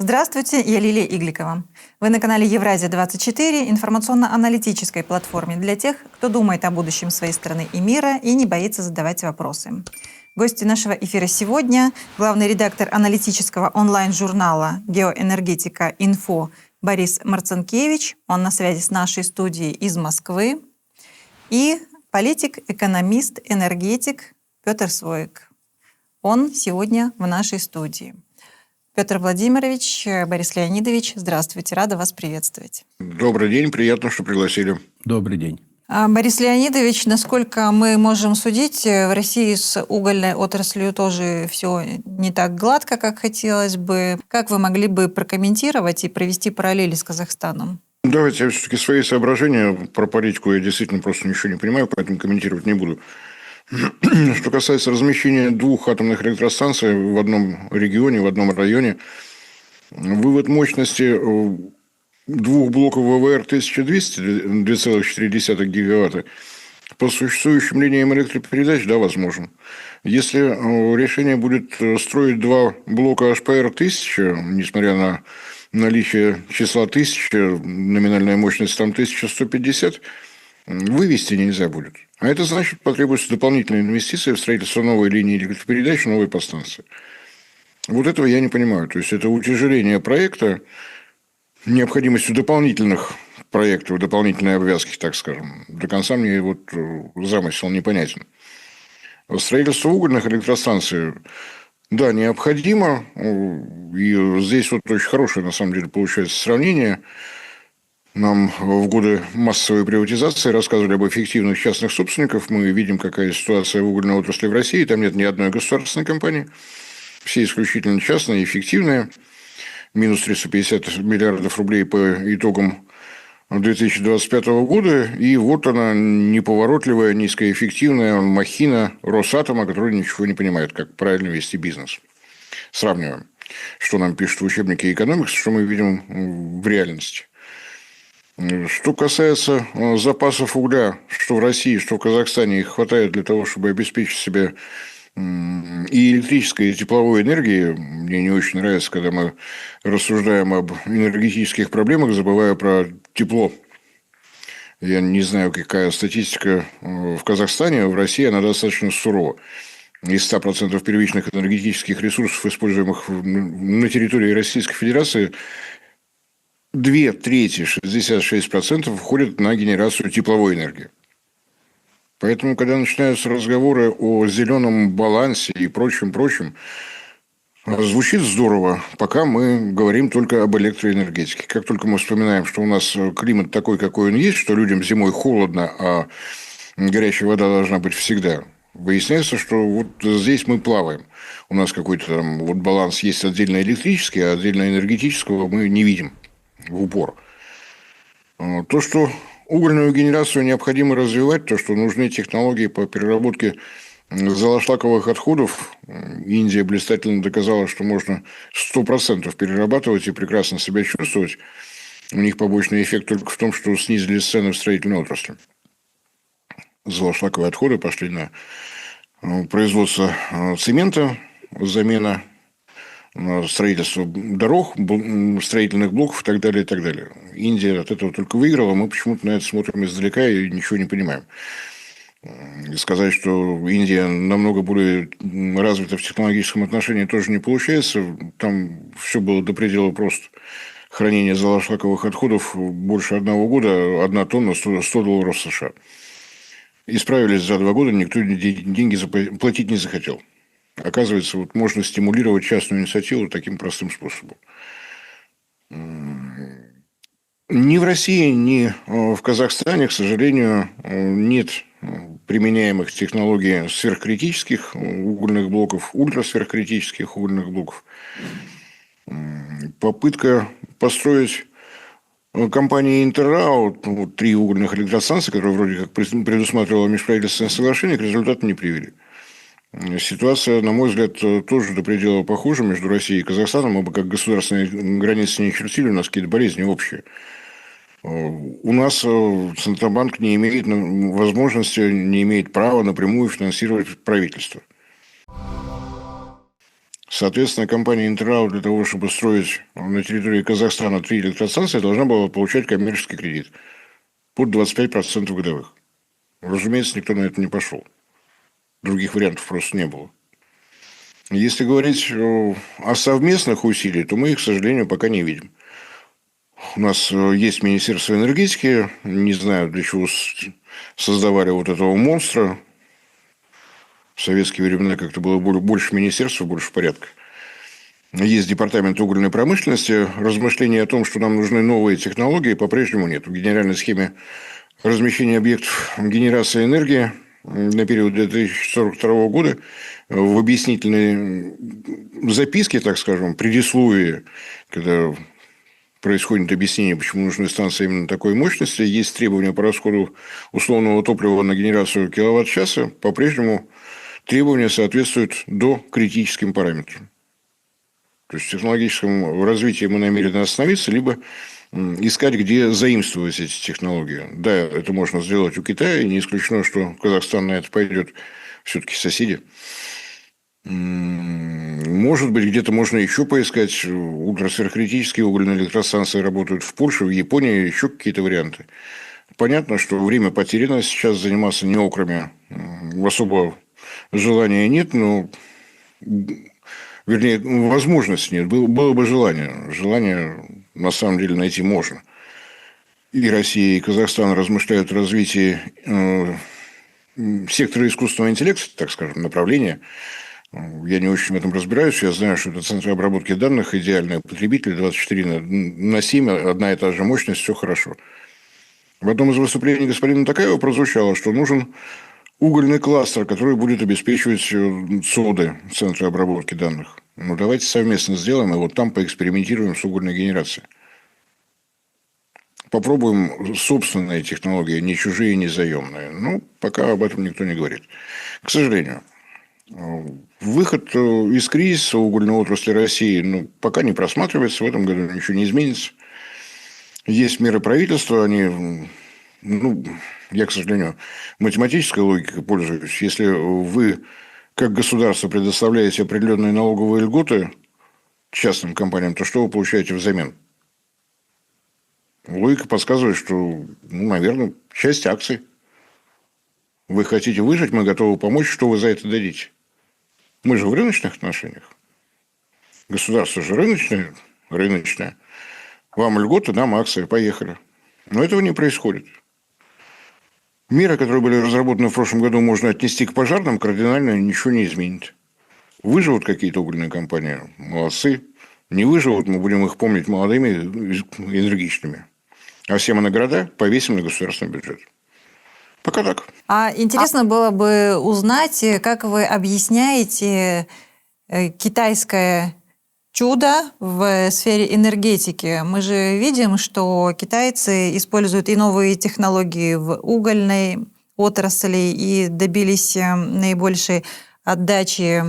Здравствуйте, я Лилия Игликова. Вы на канале Евразия-24, информационно-аналитической платформе для тех, кто думает о будущем своей страны и мира и не боится задавать вопросы. Гости нашего эфира сегодня – главный редактор аналитического онлайн-журнала «Геоэнергетика. Инфо» Борис Марцинкевич, он на связи с нашей студией из Москвы, и политик, экономист, энергетик Петр Своик. Он сегодня в нашей студии. Петр Владимирович, Борис Леонидович, здравствуйте, рада вас приветствовать. Добрый день, приятно, что пригласили. Добрый день. Борис Леонидович, насколько мы можем судить, в России с угольной отраслью тоже все не так гладко, как хотелось бы. Как вы могли бы прокомментировать и провести параллели с Казахстаном? Давайте я все-таки свои соображения про политику я действительно просто ничего не понимаю, поэтому комментировать не буду. Что касается размещения двух атомных электростанций в одном регионе, в одном районе, вывод мощности двух блоков ВВР 1200, 2,4 гигаватта, по существующим линиям электропередач, да, возможен. Если решение будет строить два блока HPR 1000, несмотря на наличие числа 1000, номинальная мощность там 1150, вывести нельзя будет. А это значит, потребуются дополнительные инвестиции в строительство новой линии электропередач, новой подстанции. Вот этого я не понимаю. То есть, это утяжеление проекта необходимостью дополнительных проектов, дополнительной обвязки, так скажем. До конца мне вот замысел непонятен. Строительство угольных электростанций, да, необходимо. И здесь вот очень хорошее, на самом деле, получается сравнение. Нам в годы массовой приватизации рассказывали об эффективных частных собственников. Мы видим, какая ситуация в угольной отрасли в России. Там нет ни одной государственной компании. Все исключительно частные, эффективные. Минус 350 миллиардов рублей по итогам 2025 года. И вот она, неповоротливая, низкоэффективная махина Росатома, которая ничего не понимает, как правильно вести бизнес. Сравниваем, что нам пишут в учебнике экономикс, что мы видим в реальности. Что касается запасов угля, что в России, что в Казахстане, их хватает для того, чтобы обеспечить себя и электрической, и тепловой энергией. Мне не очень нравится, когда мы рассуждаем об энергетических проблемах, забывая про тепло. Я не знаю, какая статистика в Казахстане, в России она достаточно сурова. Из 100% первичных энергетических ресурсов, используемых на территории Российской Федерации, 2/3, 66% входят на генерацию тепловой энергии. Поэтому, когда начинаются разговоры о зеленом балансе и прочем, звучит здорово, пока мы говорим только об электроэнергетике. Как только мы вспоминаем, что у нас климат такой, какой он есть, что людям зимой холодно, а горячая вода должна быть всегда, выясняется, что вот здесь мы плаваем. У нас какой-то там вот баланс есть отдельно электрический, а отдельно энергетического мы не видим в упор. То, что угольную генерацию необходимо развивать, то, что нужны технологии по переработке золошлаковых отходов. Индия блистательно доказала, что можно 100% перерабатывать и прекрасно себя чувствовать. У них побочный эффект только в том, что снизились цены в строительной отрасли. Золошлаковые отходы пошли на производство цемента, замена строительство дорог, строительных блоков и так далее, и так далее. Индия от этого только выиграла, мы почему-то на это смотрим издалека и ничего не понимаем. Сказать, что Индия намного более развита в технологическом отношении, тоже не получается. Там все было до предела просто. Хранение золошлаковых отходов больше 1 года, 1 тонна, $100 США. Исправились за 2 года, никто деньги платить не захотел. Оказывается, вот можно стимулировать частную инициативу таким простым способом. Ни в России, ни в Казахстане, к сожалению, нет применяемых технологий сверхкритических угольных блоков, ультрасверхкритических угольных блоков. Попытка построить компании Интеррау 3 угольных электростанции, которые вроде как предусматривало межправительственное соглашение, к результату не привели. Ситуация, на мой взгляд, тоже до предела похожа между Россией и Казахстаном. Мы бы как государственные границы не чертили, у нас какие-то болезни общие. У нас Центробанк не имеет возможности, не имеет права напрямую финансировать правительство. Соответственно, компания «Интеррау» для того, чтобы строить на территории Казахстана 3 электростанции, должна была получать коммерческий кредит под 25% годовых. Разумеется, никто на это не пошел. Других вариантов просто не было. Если говорить о совместных усилиях, то мы их, к сожалению, пока не видим. У нас есть Министерство энергетики, не знаю, для чего создавали вот этого монстра. В советские времена как-то было больше министерств, больше порядка. Есть департамент угольной промышленности. Размышления о том, что нам нужны новые технологии, по-прежнему нет. В генеральной схеме размещения объектов генерации энергии на период 2042 года в объяснительной записке, так скажем, предисловии, когда происходит объяснение, почему нужны станции именно такой мощности, есть требования по расходу условного топлива на генерацию киловатт-часа, по-прежнему требования соответствуют до критическим параметрам. То есть в технологическом развитии мы намерены остановиться, либо искать, где заимствовать эти технологии. Да, это можно сделать у Китая, и не исключено, что Казахстан на это пойдет, все-таки соседи. Может быть, где-то можно еще поискать. Ультрасверхкритические угольные электростанции работают в Польше, в Японии, еще какие-то варианты. Понятно, что время потеряно, сейчас заниматься неокрами особо желания нет, но, вернее, возможности нет. Было бы желание. Желание, на самом деле, найти можно. И Россия, и Казахстан размышляют о развитии сектора искусственного интеллекта, так скажем, направления. Я не очень в этом разбираюсь. Я знаю, что это центры обработки данных, идеальные потребители, 24/7, одна и та же мощность, все хорошо. В одном из выступлений господина Токаева прозвучало, что нужен угольный кластер, который будет обеспечивать ЦОДы, центры обработки данных. Ну, давайте совместно сделаем, и вот там поэкспериментируем с угольной генерацией. Попробуем собственные технологии, не чужие, не заемные. Ну, пока об этом никто не говорит. К сожалению. Выход из кризиса угольной отрасли России пока не просматривается. В этом году ничего не изменится. Есть меры правительства. Они, я, к сожалению, математической логикой пользуюсь. Если вы, как государство, предоставляете определенные налоговые льготы частным компаниям, то что вы получаете взамен? Логика подсказывает, что, наверное, часть акций. Вы хотите выжить, мы готовы помочь. Что вы за это дадите? Мы же в рыночных отношениях. Государство же рыночное. Вам льготы, нам акции, поехали. Но этого не происходит. Меры, которые были разработаны в прошлом году, можно отнести к пожарным, кардинально ничего не изменит. Выживут какие-то угольные компании, молодцы. Не выживут, мы будем их помнить молодыми, энергичными. А все мы награда повесим на государственный бюджет. Пока так. А интересно было бы узнать, как вы объясняете китайское чудо в сфере энергетики. Мы же видим, что китайцы используют и новые технологии в угольной отрасли и добились наибольшей отдачи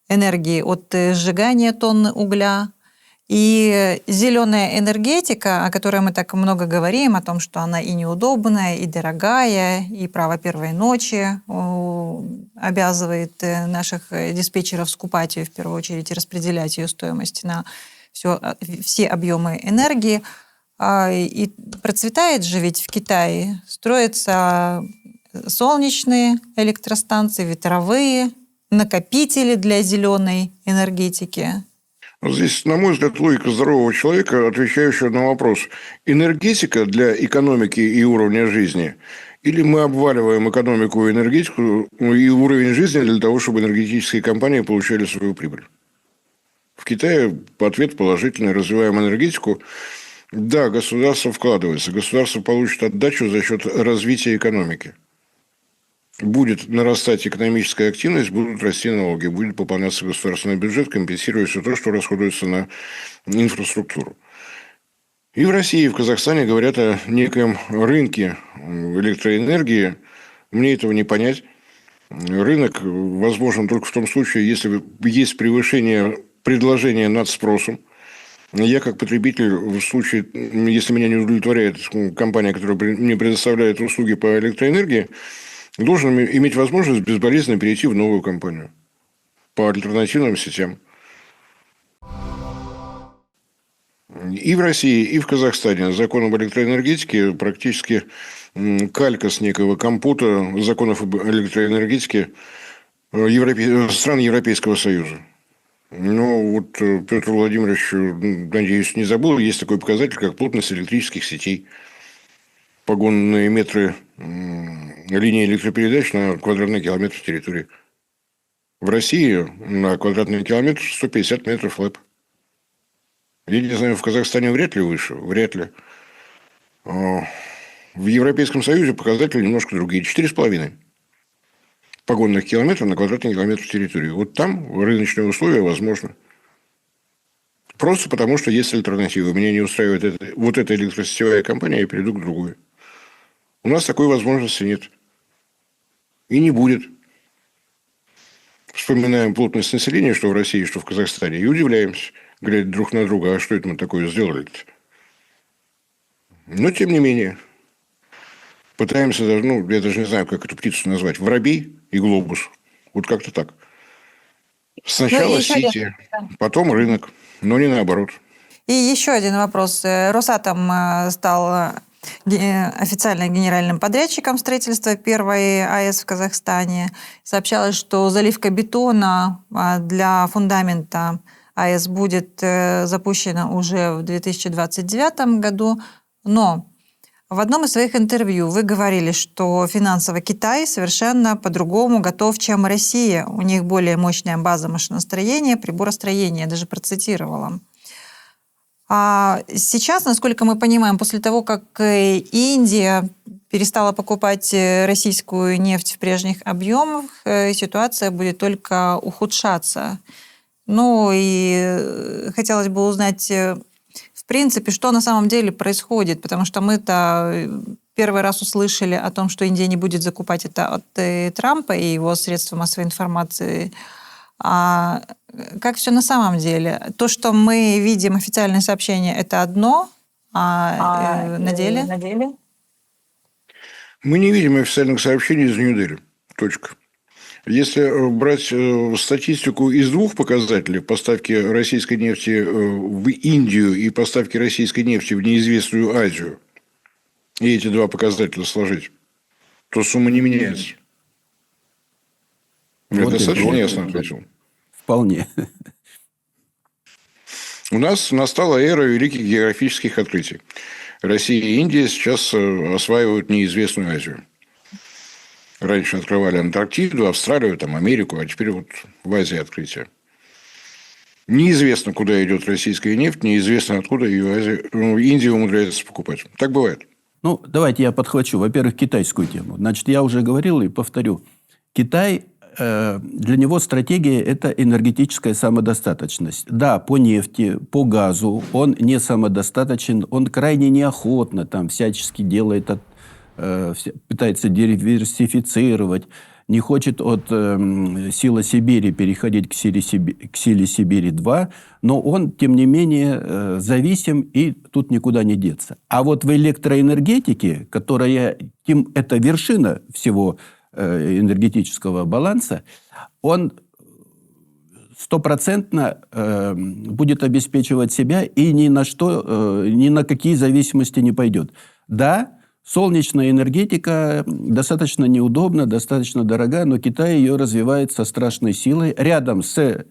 энергии от сжигания тонн угля. И зеленая энергетика, о которой мы так много говорим, о том, что она и неудобная, и дорогая, и право первой ночи обязывает наших диспетчеров скупать ее в первую очередь и распределять ее стоимость на все объемы энергии. И процветает же ведь в Китае. Строятся солнечные электростанции, ветровые, накопители для зеленой энергетики. Здесь, на мой взгляд, логика здорового человека, отвечающего на вопрос: энергетика для экономики и уровня жизни, или мы обваливаем экономику и энергетику и уровень жизни для того, чтобы энергетические компании получали свою прибыль? В Китае ответ положительный: развиваем энергетику. Да, государство вкладывается, государство получит отдачу за счет развития экономики. Будет нарастать экономическая активность, будут расти налоги, будет пополняться государственный бюджет, компенсируя все то, что расходуется на инфраструктуру. И в России, и в Казахстане говорят о некоем рынке электроэнергии. Мне этого не понять. Рынок возможен только в том случае, если есть превышение предложения над спросом. Я, как потребитель, в случае, если меня не удовлетворяет компания, которая мне предоставляет услуги по электроэнергии, должен иметь возможность безболезненно перейти в новую компанию по альтернативным сетям. И в России, и в Казахстане закон об электроэнергетике практически калька с некого компота законов об электроэнергетике стран Европейского Союза. Ну, вот Петр Владимирович, надеюсь, не забыл, есть такой показатель, как плотность электрических сетей. Погонные метры линии электропередач на квадратный километр территории. В России на квадратный километр 150 метров ЛЭП. Я не знаю, в Казахстане вряд ли выше, вряд ли. В Европейском Союзе показатели немножко другие. 4,5 погонных километра на квадратный километр территории. Вот там рыночные условия возможны. Просто потому, что есть альтернатива. Меня не устраивает эта электросетевая компания, я перейду к другой. У нас такой возможности нет. И не будет. Вспоминаем плотность населения, что в России, что в Казахстане, и удивляемся, глядя друг на друга, а что это мы такое сделали-то? Но, тем не менее, пытаемся даже, я даже не знаю, как эту птицу назвать, воробей и глобус. Вот как-то так. Сначала сети, потом рынок, но не наоборот. И еще один вопрос. Росатом стал официально генеральным подрядчиком строительства первой АЭС в Казахстане. Сообщалось, что заливка бетона для фундамента АЭС будет запущена уже в 2029 году. Но в одном из своих интервью вы говорили, что финансово Китай совершенно по-другому готов, чем Россия. У них более мощная база машиностроения, приборостроения. Я даже процитировала. А сейчас, насколько мы понимаем, после того, как Индия перестала покупать российскую нефть в прежних объемах, ситуация будет только ухудшаться. Ну и хотелось бы узнать, в принципе, что на самом деле происходит, потому что мы-то первый раз услышали о том, что Индия не будет закупать это от Трампа и его средств массовой информации. А как все на самом деле? То, что мы видим официальные сообщения, это одно, а на деле? Мы не видим официальных сообщений из Нью-Дели. Точка. Если брать статистику из двух показателей, поставки российской нефти в Индию и поставки российской нефти в неизвестную Азию, и эти два показателя сложить, то сумма не меняется. Я достаточно ясно ответил. Вполне. У нас настала эра великих географических открытий. Россия и Индия сейчас осваивают неизвестную Азию. Раньше открывали Антарктиду, Австралию, Америку, а теперь вот в Азии открытие. Неизвестно, куда идет российская нефть, неизвестно, откуда ее Индия умудряется покупать. Так бывает. Давайте я подхвачу. Во-первых, китайскую тему. Значит, я уже говорил и повторю. Китай, для него стратегия – это энергетическая самодостаточность. Да, по нефти, по газу он не самодостаточен, он крайне неохотно там всячески делает, пытается диверсифицировать, не хочет от силы Сибири переходить к силе Сибири-2, но он, тем не менее, зависим, и тут никуда не деться. А вот в электроэнергетике, которая это вершина всего энергетического баланса, он стопроцентно будет обеспечивать себя и ни на какие зависимости не пойдет. Да, солнечная энергетика достаточно неудобна, достаточно дорога, но Китай ее развивает со страшной силой рядом с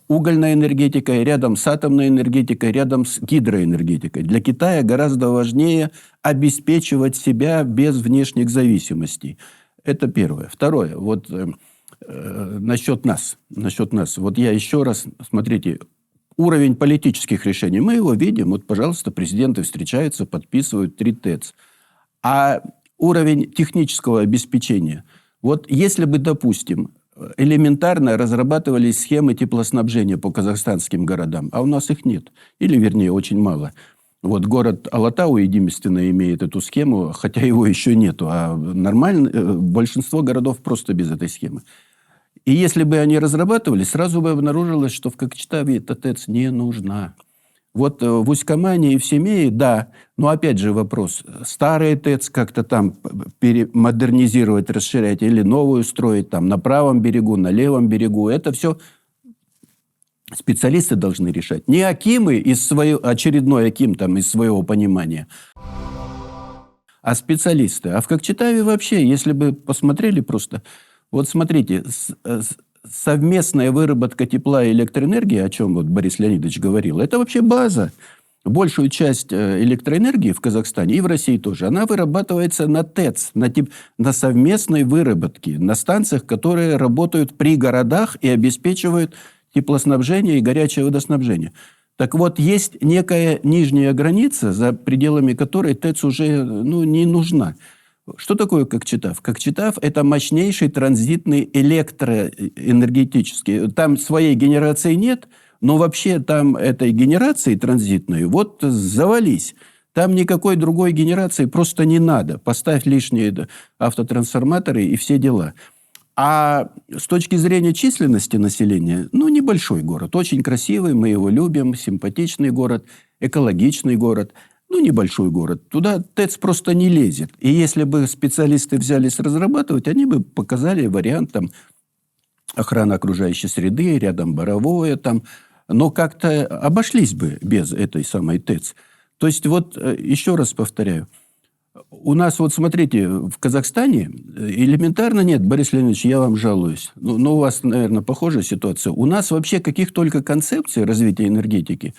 угольной энергетикой, рядом с атомной энергетикой, рядом с гидроэнергетикой. Для Китая гораздо важнее обеспечивать себя без внешних зависимостей. Это первое. Второе. Вот насчет нас. Вот я еще раз, смотрите, уровень политических решений. Мы его видим. Вот, пожалуйста, президенты встречаются, подписывают 3 ТЭЦ. А уровень технического обеспечения. Вот если бы, допустим, элементарно разрабатывались схемы теплоснабжения по казахстанским городам, а у нас их нет. Или, вернее, очень мало. Вот город Алатау единственно имеет эту схему, хотя его еще нету. А большинство городов просто без этой схемы. И если бы они разрабатывались, сразу бы обнаружилось, что в Кокчетаве эта ТЭЦ не нужна. Вот в Усть-Камане и в Семее, да. Но опять же вопрос. Старые ТЭЦ как-то там модернизировать, расширять или новую строить там на правом берегу, на левом берегу. Это все специалисты должны решать. Не акимы очередной аким там из своего понимания, а специалисты. А в Кокчетаве вообще, если бы посмотрели просто... Вот смотрите, совместная выработка тепла и электроэнергии, о чем вот Борис Леонидович говорил, это вообще база. Большую часть электроэнергии в Казахстане и в России тоже, она вырабатывается на ТЭЦ, на совместной выработке, на станциях, которые работают при городах и обеспечивают теплоснабжение и горячее водоснабжение. Так вот, есть некая нижняя граница, за пределами которой ТЭЦ уже не нужна. Что такое Кокчетав? Кокчетав – это мощнейший транзитный электроэнергетический. Там своей генерации нет, но вообще там этой генерации транзитной вот завались. Там никакой другой генерации просто не надо. Поставь лишние автотрансформаторы и все дела. А с точки зрения численности населения, небольшой город. Очень красивый, мы его любим, симпатичный город, экологичный город. Небольшой город. Туда ТЭЦ просто не лезет. И если бы специалисты взялись разрабатывать, они бы показали вариант там охраны окружающей среды, рядом Боровое там. Но как-то обошлись бы без этой самой ТЭЦ. То есть, вот еще раз повторяю, у нас, вот смотрите, в Казахстане элементарно нет, Борис Леонидович, я вам жалуюсь, но у вас, наверное, похожая ситуация. У нас вообще каких только концепций развития энергетики,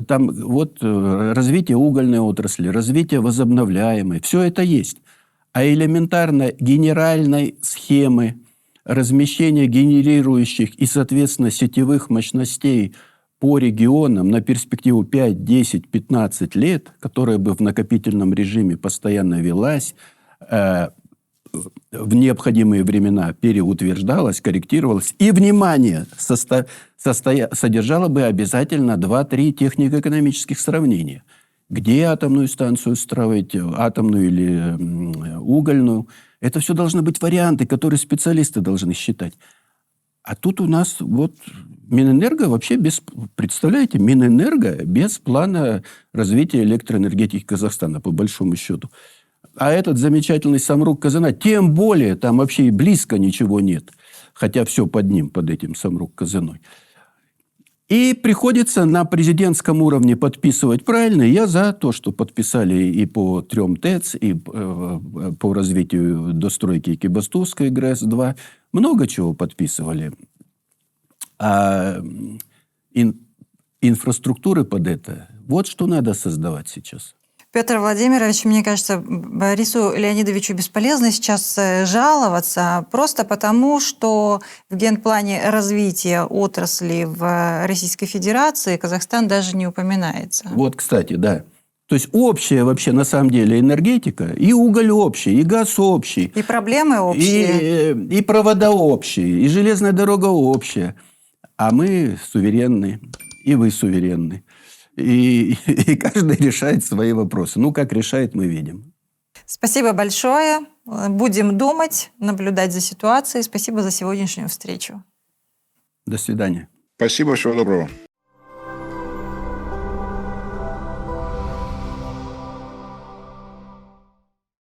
там вот развитие угольной отрасли, развитие возобновляемой, все это есть. А элементарно генеральной схемы размещения генерирующих и, соответственно, сетевых мощностей по регионам на перспективу 5, 10, 15 лет, которая бы в накопительном режиме постоянно велась, в необходимые времена переутверждалась, корректировалась. И, внимание, содержала бы обязательно 2-3 технико-экономических сравнения. Где атомную станцию строить, атомную или угольную. Это все должны быть варианты, которые специалисты должны считать. А тут у нас вот Минэнерго вообще представляете, Минэнерго без плана развития электроэнергетики Казахстана, по большому счету. А этот замечательный Самрук-Казана, тем более, там вообще и близко ничего нет. Хотя все под ним, под этим Самрук-Казаной. И приходится на президентском уровне подписывать правильно. Я за то, что подписали и по 3 ТЭЦ, и по развитию достройки Экибастузской ГРЭС-2. Много чего подписывали. А инфраструктуры под это, вот что надо создавать сейчас. Петр Владимирович, мне кажется, Борису Леонидовичу бесполезно сейчас жаловаться, просто потому, что в генплане развития отрасли в Российской Федерации Казахстан даже не упоминается. Вот, кстати, да. То есть общая вообще на самом деле энергетика, и уголь общий, и газ общий. И проблемы общие. И провода общие, и железная дорога общая. А мы суверенны, и вы суверенны. И каждый решает свои вопросы. Как решает, мы видим. Спасибо большое. Будем думать, наблюдать за ситуацией. Спасибо за сегодняшнюю встречу. До свидания. Спасибо, всего доброго.